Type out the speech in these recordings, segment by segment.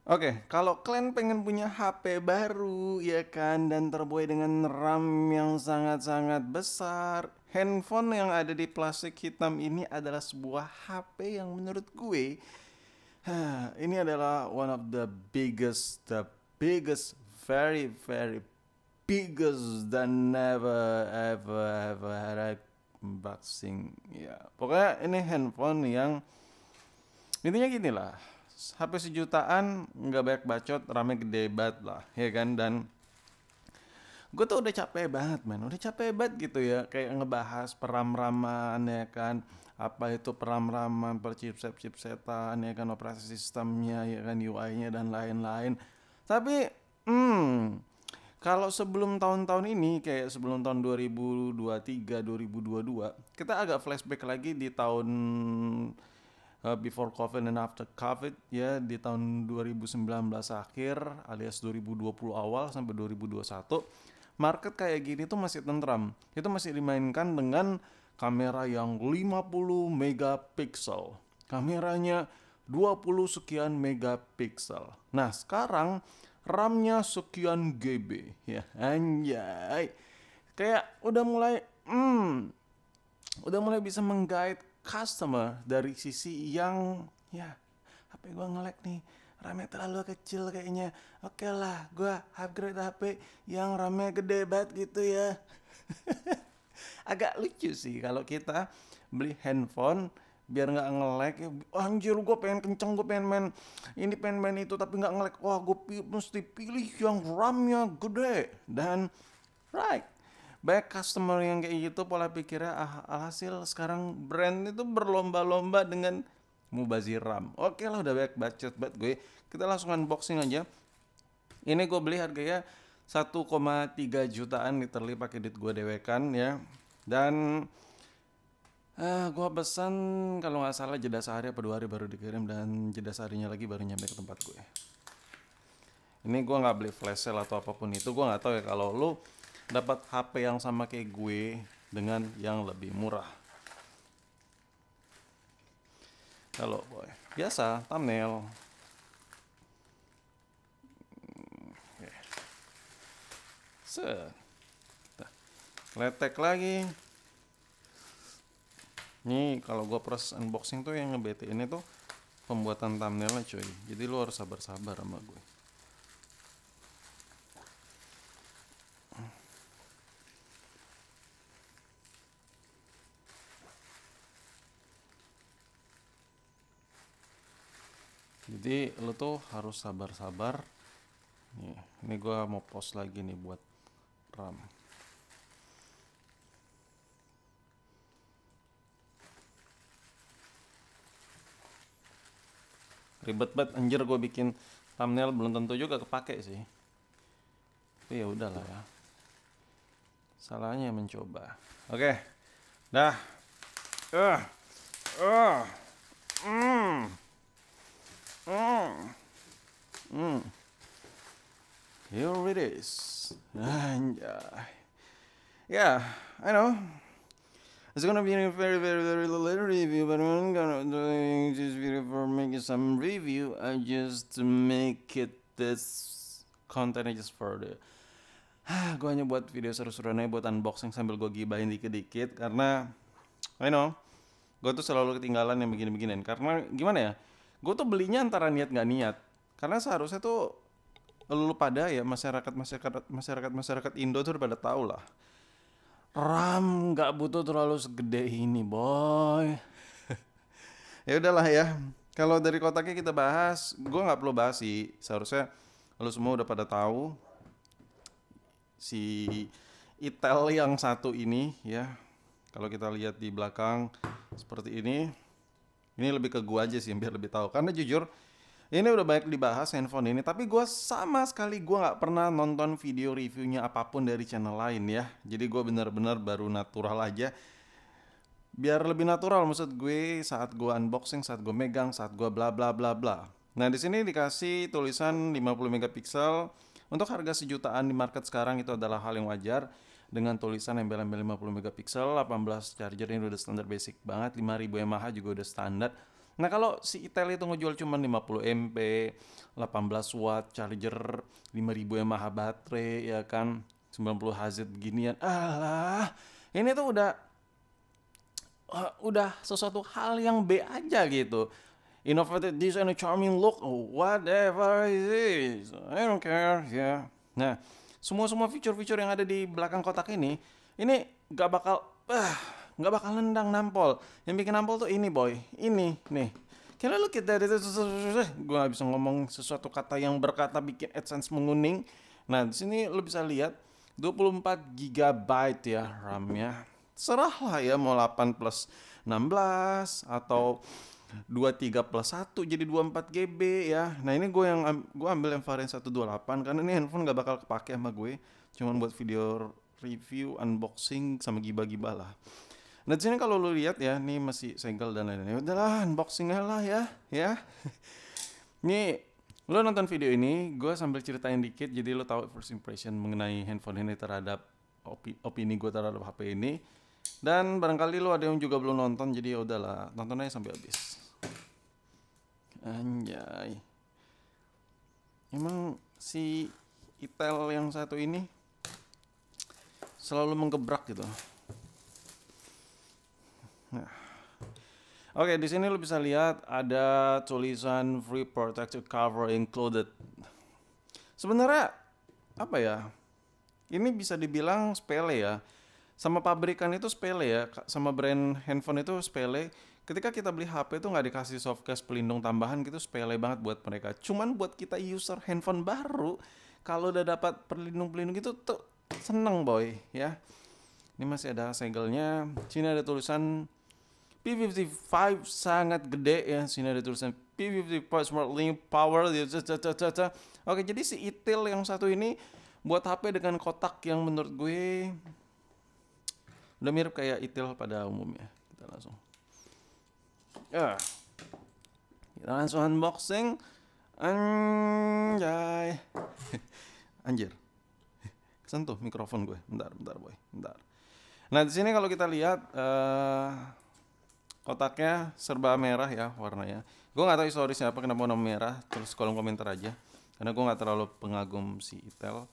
Oke, kalau kalian pengen punya HP baru ya kan dan terbuai dengan RAM yang sangat-sangat besar, handphone yang ada di plastik hitam ini adalah sebuah HP yang menurut gue ini adalah one of the biggest, very biggest dan never had a unboxing. Ya, pokoknya ini handphone yang intinya gini lah, HP sejutaan nggak banyak bacot, rame gede banget lah, ya kan? Dan gue tuh udah capek banget, man. Udah capek banget gitu ya, kayak ngebahas peram-raman, ya kan? Apa itu peram-raman, per chipset-chipsetan, ya kan? Operasi sistemnya, ya kan? UI-nya dan lain-lain. Tapi, kalau sebelum tahun-tahun ini, kayak sebelum tahun 2023, 2022, kita agak flashback lagi di tahun before COVID and after COVID ya, di tahun 2019 akhir alias 2020 awal sampai 2021, market kayak gini tuh masih tentram. Itu masih dimainkan dengan kamera yang 50 megapiksel. Kameranya 20 sekian megapiksel. Nah, sekarang RAM-nya sekian GB ya. Anjay. Kayak udah mulai bisa menggait customer dari sisi yang ya, HP gua nge-lag nih, RAM-nya terlalu kecil kayaknya. Oke lah, gua upgrade HP yang RAM-nya gede banget gitu ya. Agak lucu sih kalau kita beli handphone biar nggak nge-lag ya. Anjir, gue pengen kenceng, gue pengen main ini, pengen main itu, tapi nggak nge-lag. Wah, gue mesti pilih yang RAM-nya gede. Dan right, banyak customer yang kayak gitu pola pikirnya. Alhasil sekarang brand itu berlomba-lomba dengan mubazir RAM. Oke lah, udah banyak bacot banget gue. Kita langsung unboxing aja. Ini gue beli harganya 1,3 jutaan, literally pakai duit gue dewekan ya. Dan gue pesan kalau nggak salah jeda sehari apa 2 hari baru dikirim, dan jeda seharinya lagi baru nyampe ke tempat gue. Ini gue nggak beli flash sale atau apapun itu. Gue nggak tahu ya kalau lu dapat HP yang sama kayak gue dengan yang lebih murah. Kalau boy, biasa thumbnail. Set. Letek lagi. Nih kalau gue proses unboxing tuh yang nge-BT ini tuh pembuatan thumbnailnya cuy. Jadi lu harus sabar-sabar sama gue. Jadi lu tuh harus sabar-sabar. Nih, ini gue mau post lagi nih buat RAM. Ribet banget anjir, gue bikin thumbnail belum tentu juga kepake sih. Tapi ya udahlah ya. Salahnya mencoba. Oke. Dah. Uh. Uh. Mm. Mm. Mm. Here it is. Anjay. Yeah, I know. It's gonna be a very little review, but I'm gonna do this video for making some review. I just make it this content just for the. Gue hanya buat video seru-seruan aja, buat unboxing sambil gue gibahin dikit-dikit karena I know gue tuh selalu ketinggalan yang begini-beginian. Karena gimana ya? Gue tuh belinya antara niat nggak niat. Karena seharusnya tuh lu pada ya, masyarakat Indo tuh udah pada tahu lah. RAM nggak butuh terlalu segede ini, boy. Ya udahlah ya. Kalau dari kotaknya kita bahas, gue nggak perlu bahas sih. Seharusnya lu semua udah pada tahu si Itel yang satu ini ya. Kalau kita lihat di belakang seperti ini lebih ke gua aja sih biar lebih tahu. Karena jujur ini udah banyak dibahas handphone ini, tapi gua sama sekali gua nggak pernah nonton video reviewnya apapun dari channel lain ya. Jadi gua benar-benar baru natural aja. Biar lebih natural maksud gue saat gua unboxing, saat gua megang, saat gua bla bla bla bla. Nah, di sini dikasih tulisan 50 megapiksel. Untuk harga sejutaan di market sekarang itu adalah hal yang wajar. Dengan tulisan embel-embel 50 megapiksel, 18 charger ini udah standar basic banget, 5000 mAh juga udah standar. Nah kalau si Itel itu ngejual cuma 50 MP, 18 watt, charger 5000 mAh baterai, ya kan, 90 Hz beginian. Alah, ini tuh udah sesuatu hal yang B aja gitu. Innovative design, a charming look, oh, whatever it is, I don't care, ya. Nah, semua fitur-fitur yang ada di belakang kotak ini nggak bakal, nggak bakal nendang nampol. Yang bikin nampol tuh ini boy, ini nih. Can I look at that? Gue nggak bisa ngomong sesuatu kata yang berkata bikin AdSense menguning. Nah, di sini lo bisa lihat 24 GB ya RAM-nya. Serahlah ya mau 8 plus 16 atau 23 plus 1 jadi 24 GB ya. Nah ini gue ambil yang varian 128 karena ini handphone gak bakal kepake sama gue. Cuman buat video review, unboxing sama gibah-gibah lah. Nah di sini kalau lu lihat ya, ini masih segel dan lain-lain. Udahlah unboxing lah ya. Nih lo nonton video ini, gue sambil ceritain dikit jadi lo tahu first impression mengenai handphone ini terhadap opini gue terhadap HP ini. Dan barangkali lo ada yang juga belum nonton, jadi ya udahlah, tonton aja sampai habis. Anjay. Emang si Itel yang satu ini selalu menggebrak gitu. Nah. Oke, di sini lo bisa lihat ada tulisan free protective cover included. Sebenarnya apa ya? Ini bisa dibilang sepele ya. Sama pabrikan itu sepele ya, sama brand handphone itu sepele. Ketika kita beli HP itu nggak dikasih softcase pelindung tambahan gitu, sepele banget buat mereka. Cuman buat kita user handphone baru, kalau udah dapat pelindung-pelindung gitu tuh seneng boy ya. Ini masih ada segelnya. Sini ada tulisan P55 sangat gede ya. Sini ada tulisan P55 Smart Link Power. Oke, jadi si Itel yang satu ini buat HP dengan kotak yang menurut gue udah mirip kayak Itel pada umumnya. Kita langsung unboxing. Anjay. Anjir. Kesentuh mikrofon gue. Bentar boy. Nah, di sini kalau kita lihat kotaknya serba merah ya warnanya. Gue nggak tahu historisnya apa kenapa warna merah. Terus kolom komentar aja. Karena gue nggak terlalu pengagum si Itel.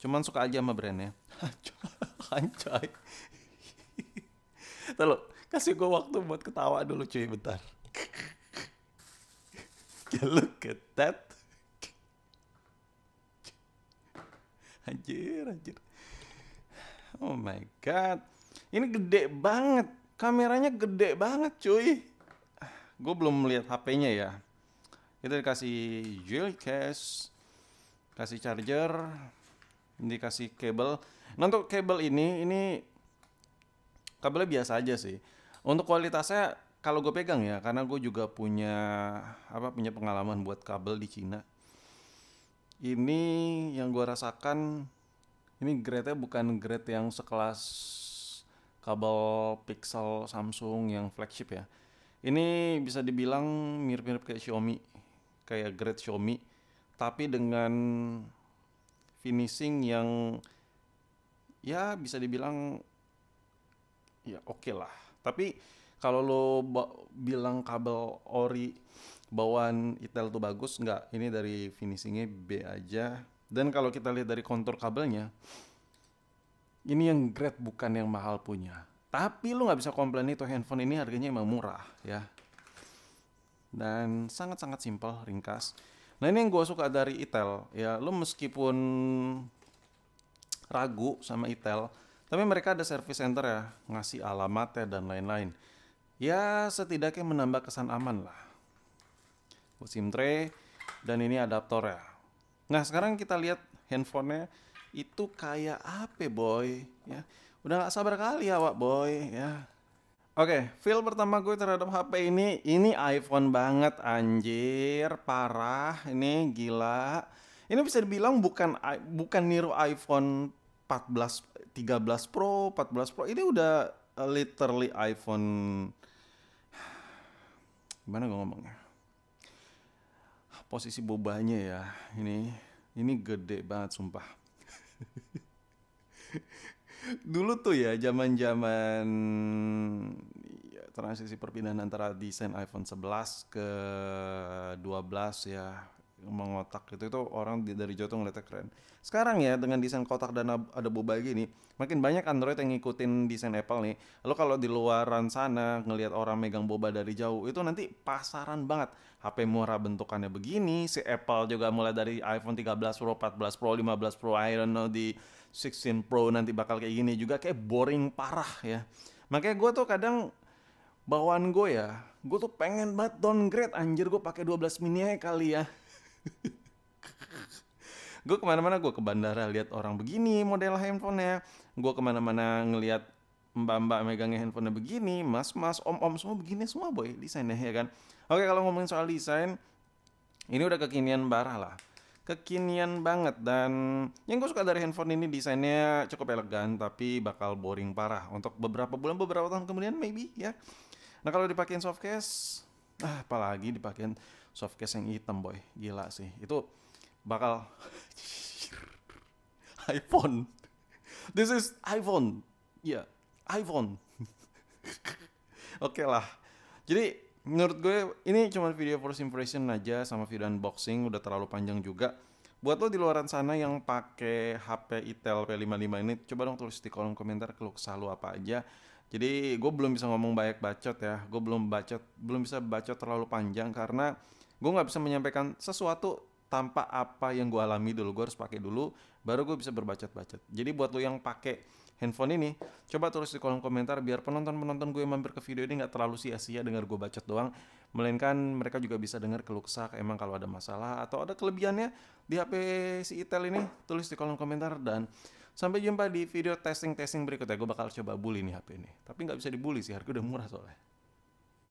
Cuman suka aja sama brandnya. Anjay. Tuh, kasih gue waktu buat ketawa dulu cuy, bentar. Look at that. Anjir. Oh my god. Ini gede banget. Kameranya gede banget cuy. Gue belum melihat HP-nya ya. Kita dikasih jewel case, kasih charger, dikasih kabel. Nah untuk kabel ini kabelnya biasa aja sih. Untuk kualitasnya kalau gue pegang ya, karena gue juga punya pengalaman buat kabel di Cina. Ini yang gue rasakan, ini grade-nya bukan grade yang sekelas kabel Pixel Samsung yang flagship ya. Ini bisa dibilang mirip-mirip kayak Xiaomi, kayak grade Xiaomi, tapi dengan finishing yang ya bisa dibilang ya oke lah. Tapi kalau lo bilang kabel ori bawaan Itel tuh bagus, enggak. Ini dari finishingnya B aja. Dan kalau kita lihat dari kontur kabelnya, ini yang grade bukan yang mahal punya. Tapi lo nggak bisa komplain itu handphone ini harganya emang murah ya. Dan sangat-sangat simpel, ringkas. Nah ini yang gue suka dari Itel ya. Lo meskipun ragu sama Itel, tapi mereka ada service center ya, ngasih alamatnya dan lain-lain. Ya setidaknya menambah kesan aman lah. SIM tray dan ini adaptor ya. Nah sekarang kita lihat handphonenya itu kayak apa boy ya. Udah gak sabar kali ya wak boy ya. Oke, feel pertama gue terhadap HP ini iPhone banget anjir, parah, ini gila. Ini bisa dibilang bukan niru iPhone 14, 13 Pro, 14 Pro. Ini udah literally iPhone. Gimana gue ngomongnya? Posisi bobanya ya. Ini gede banget sumpah. Dulu tuh ya zaman-zaman transisi perpindahan antara desain iPhone 11 ke 12 ya, mengotak itu orang dari jauh tuh ngeliatnya keren. Sekarang ya dengan desain kotak dan ada boba gini, makin banyak Android yang ngikutin desain Apple nih. Lalu kalau di luaran sana ngelihat orang megang boba dari jauh, itu nanti pasaran banget. HP murah bentukannya begini, si Apple juga mulai dari iPhone 13 Pro, 14 Pro, 15 Pro, I don't know, di 16 Pro nanti bakal kayak gini juga, kayak boring parah ya. Makanya gue tuh kadang bawaan gue tuh pengen banget downgrade anjir, gue pakai 12 mini aja kali ya. Gue kemana-mana, gue ke bandara lihat orang begini model handphonenya, gue kemana-mana ngelihat mbak-mbak megangnya handphonenya begini, mas-mas, om-om semua begini semua boy desainnya ya kan. Oke, kalau ngomongin soal desain, ini udah kekinian parah lah, kekinian banget. Dan yang gue suka dari handphone ini desainnya cukup elegan tapi bakal boring parah untuk beberapa bulan, beberapa tahun kemudian maybe ya. Nah kalau dipakein softcase, apalagi dipakein softcase yang hitam boy, gila sih itu bakal iPhone. This is iPhone. Ya, yeah, iPhone. Oke lah. Jadi menurut gue ini cuma video first impression aja sama video unboxing, udah terlalu panjang juga. Buat lo di luaran sana yang pakai HP Itel P55 ini, coba dong tulis di kolom komentar keluh kesah lo apa aja. Jadi gue belum bisa ngomong banyak bacot ya. Gue belum bisa bacot terlalu panjang karena gue nggak bisa menyampaikan sesuatu tanpa apa yang gue alami dulu. Gue harus pakai dulu, baru gue bisa berbacot-bacot. Jadi buat lo yang pakai handphone ini, coba tulis di kolom komentar biar penonton-penonton gue yang mampir ke video ini nggak terlalu sia-sia dengar gue bacot doang, melainkan mereka juga bisa dengar keluh kesah emang kalau ada masalah atau ada kelebihannya di HP si Itel ini, tulis di kolom komentar. Dan sampai jumpa di video testing berikutnya. Gue bakal coba bully nih HP ini, tapi nggak bisa dibully sih, harga udah murah soalnya.